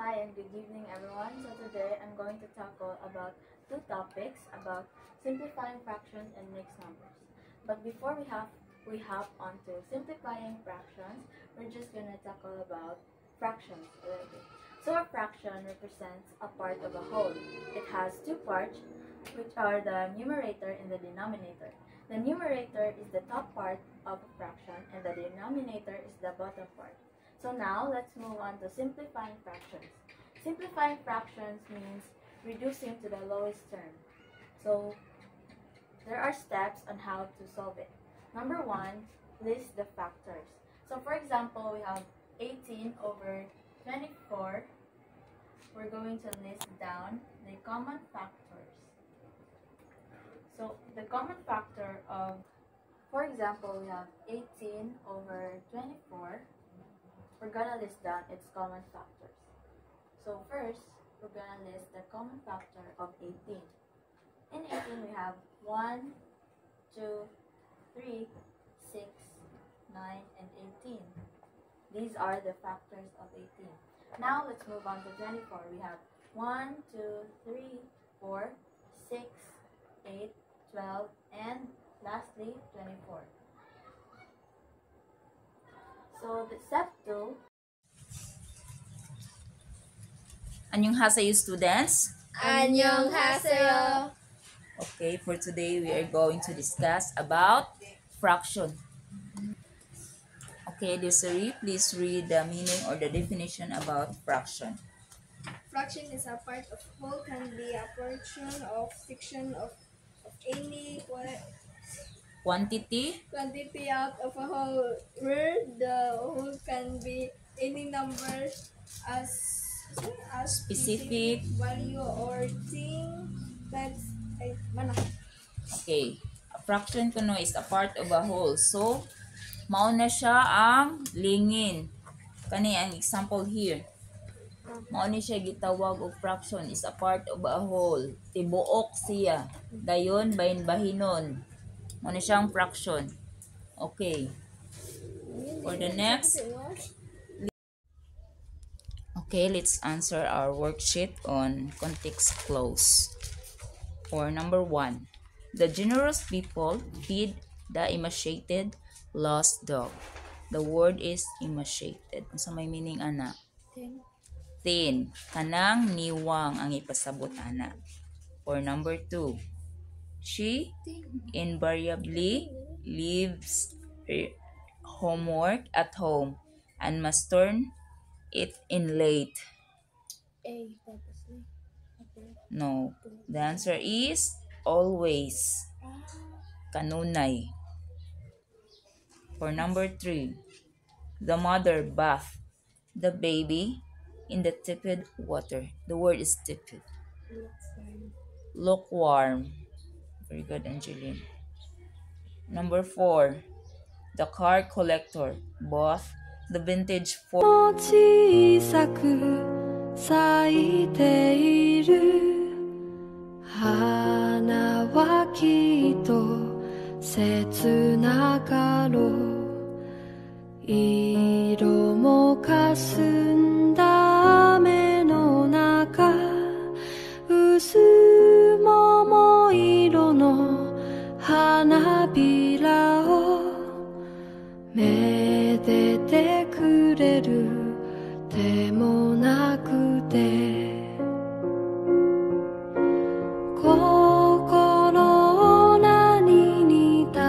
Hi and good evening everyone. So today I'm going to tackle about two topics about simplifying fractions and mixed numbers. But before we hop onto simplifying fractions, we're just going to tackle about fractions a little bit. So a fraction represents a part of a whole. It has two parts, which are the numerator and the denominator. The numerator is the top part of a fraction and the denominator is the bottom part. So now, let's move on to simplifying fractions. Simplifying fractions means reducing to the lowest term. So, there are steps on how to solve it. Number one, list the factors. So, for example, we have 18 over 24. We're going to list down the common factors. So, the common factor of, for example, we have 18 over 24. We're gonna list down its common factors. So first, we're gonna list the common factor of 18. In 18, we have 1, 2, 3, 6, 9, and 18. These are the factors of 18. Now, let's move on to 24. We have 1, 2, 3, 4, 6, 8, 12, and lastly, 24. So, the step 2. Annyeonghaseyo students. Annyeonghaseyo. Okay, for today we are going to discuss about fraction. Okay, Desiree, please read the meaning or the definition about fraction. Fraction is a part of whole, can be a portion of section of any Quantity, out of a whole, where the whole can be any number as specific. value or thing. That's Okay, a fraction kuno is a part of a whole. So, mao na siya ang lingin. Kani ang example here. Mao ni siya gitawag og fraction is a part of a whole. Tibuok siya. Dayon bahin-bahinon. Mao ni siyang fraction. Okay. For the next. Okay, let's answer our worksheet on context clues. For number 1, the generous people feed the emaciated lost dog. The word is emaciated. Ano sa may meaning, ana? Thin. Kanang niwang ang ipasabot, ana. For number 2, she invariably leaves her homework at home and must turn it in late. No. The answer is always. Kanunay. For number 3, the mother bathed the baby in the tepid water. The word is tepid. Lukewarm. Very good, Angeline. Number 4, the car collector bought the vintage Ford. 小さく咲いている花はきっと切なかろう色もかすんだ雨の中薄桃色の花びらをめでてくれる手もなくて心を何に例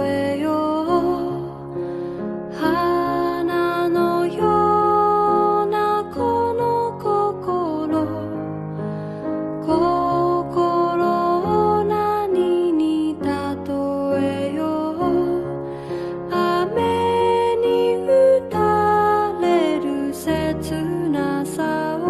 えよう花のようなこの心を何に例えよう雨に打たれる切なさを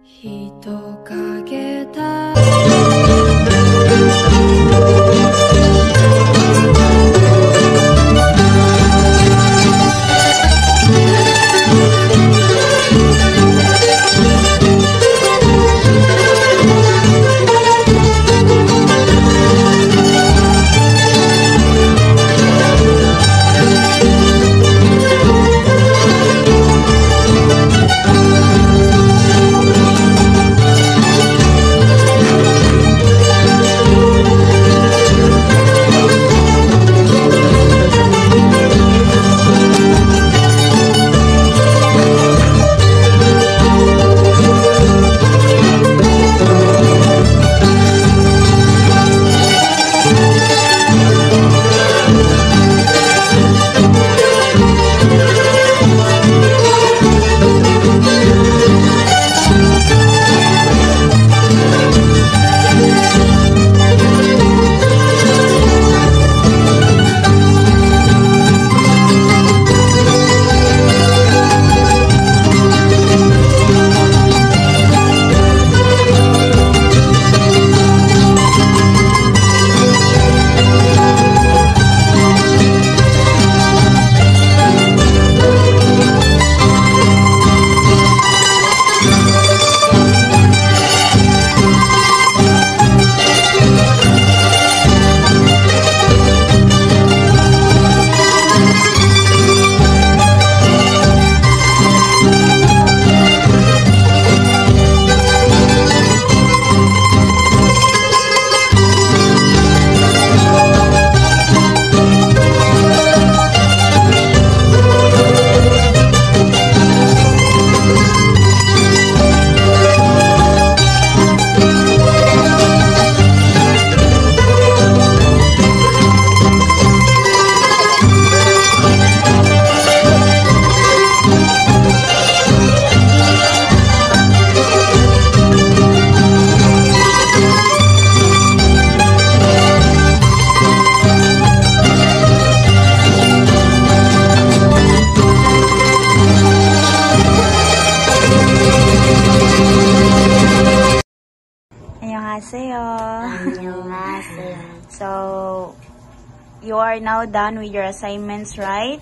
人影だ「Annyeonghaseyo. Annyeonghaseyo. So, you are now done with your assignments, right?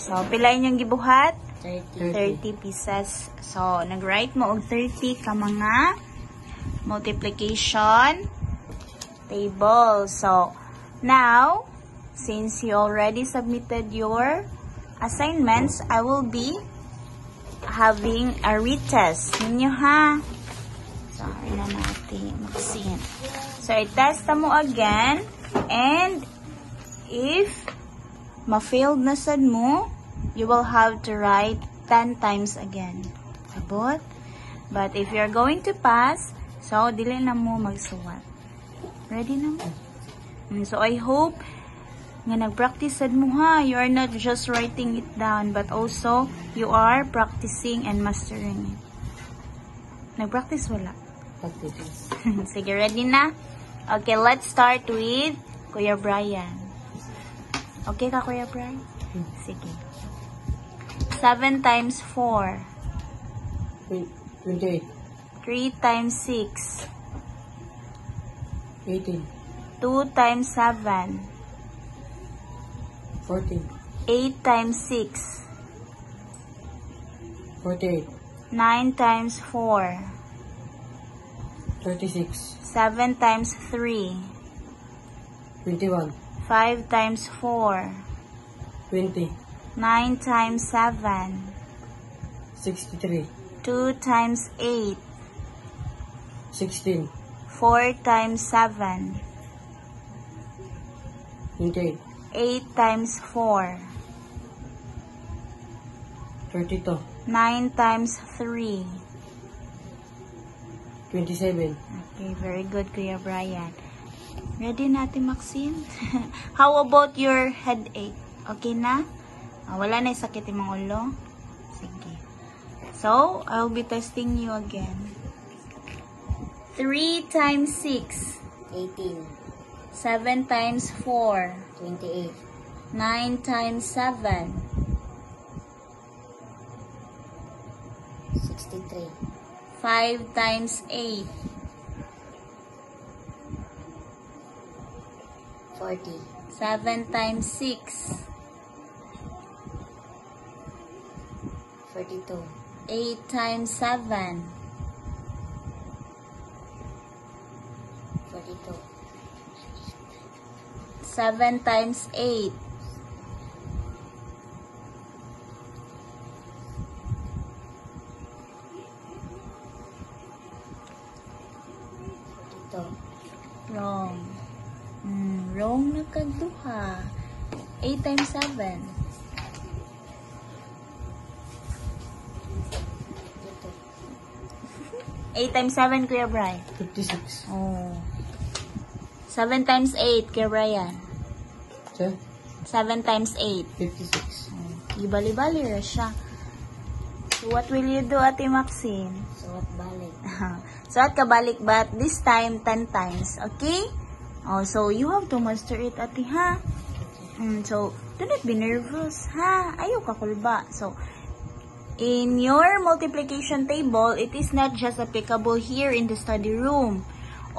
So, pila inyong gibuhat? 30 pieces. So, nag-write mo og 30 ka mga multiplication table. So, now, since you already submitted your assignments, I will be having a retest ninyo, ha? So, na natin Maxine. So, i-test mo again, and if ma-failed na sad mo, you will have to write 10 times again. Abot? But if you're going to pass, so, dili na mo magsuwat. Ready na mo? So, I hope nga nag-practice sad mo, ha. You are not just writing it down, but also you are practicing and mastering it. Nag-practice wala? Practice. Sige, ready na? Okay, let's start with Kuya Brian. Okay ka, Kuya Brian? Sige. 7 times 4. 28. 3 times 6. 18. 2 times 7. 14. 8 times 6. 48. 9 times 4. 36. 7 times 3. 21. 5 times 4. 20. 9 times 7. 63. 2 times 8. 16. 4 times 7. 28. 8 times 4. 32. 9 times 3. 27. Okay, very good, Kuya Brian. Ready natin, Maxine? How about your headache? Okay na? Wala na yung sakit yung mga ulo? Sige. So, I'll be testing you again. 3 times 6. 18. 7 times 4. 28. 9 times 7. 63. 5 times 8. 40. 7 times 6. 42. 8 times 7. 42. 7 times 8. 42. Wrong. Wrong na kaduha. 8 times 7. 8 times 7, Kuya Brian. 56. Oh. 7 times 8, Kuya Brian. 7 times 8. 56. Ibali-bali ra siya. So, what will you do, Ate Maxine? Suwat balik. So, at kabalik, but this time, 10 times. Okay? Oh, so, you have to master it, Ate, ha? So, do not be nervous, ha? Ayaw ka kulba. So, in your multiplication table, it is not just applicable here in the study room.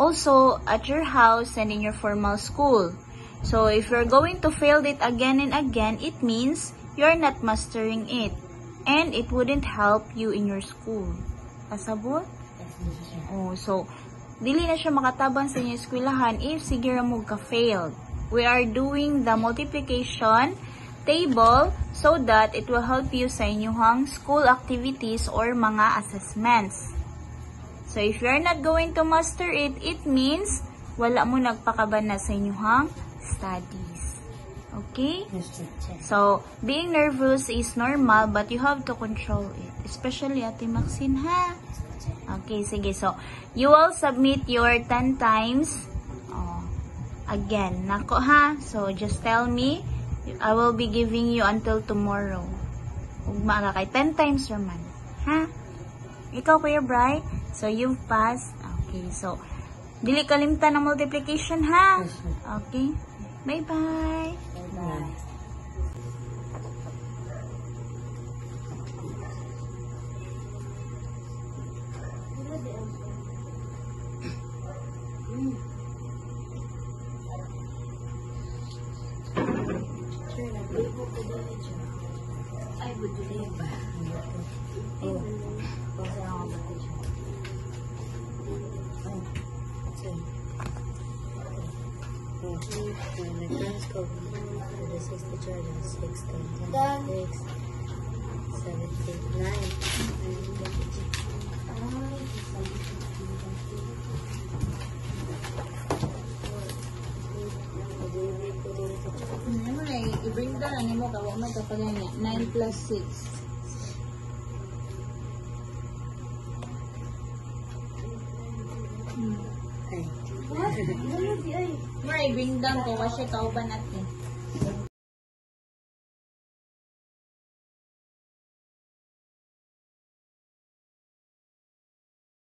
Also, at your house and in your formal school. So, if you're going to fail it again and again, it means you're not mastering it. And it wouldn't help you in your school. Kasabot? Oh, so, dili na siya makatabang sa inyong eskwelahan if sige ra mo ka-failed. We are doing the multiplication table so that it will help you sa inyong school activities or mga assessments. So, if you're not going to master it, it means wala mo nagpakaban na sa inyong studies. Okay? Yes, teacher. So, being nervous is normal but you have to control it. Especially Ate Maxine, ha? Okay, sige. So, you will submit your 10 times. Again, nako ha? So, just tell me. I will be giving you until tomorrow. Ugma ka kay 10 times naman. Ha? Ikaw, Kuya Bright? So, you've passed. Okay, so, dili kalimtan ng multiplication, ha? Okay? Bye-bye. Bye. Ay, buduli ba? Oh. Kasi ako mag-teacher. Oh. Okay. Let's go. This is the teacher. 6, 10, 10, 6, 7, 8, 9. Ano na, i-bring down, ano mo, kawa mo, kapag niya, 9 plus 6. Ay. Mura, i-bring down ko, wasya kauban natin.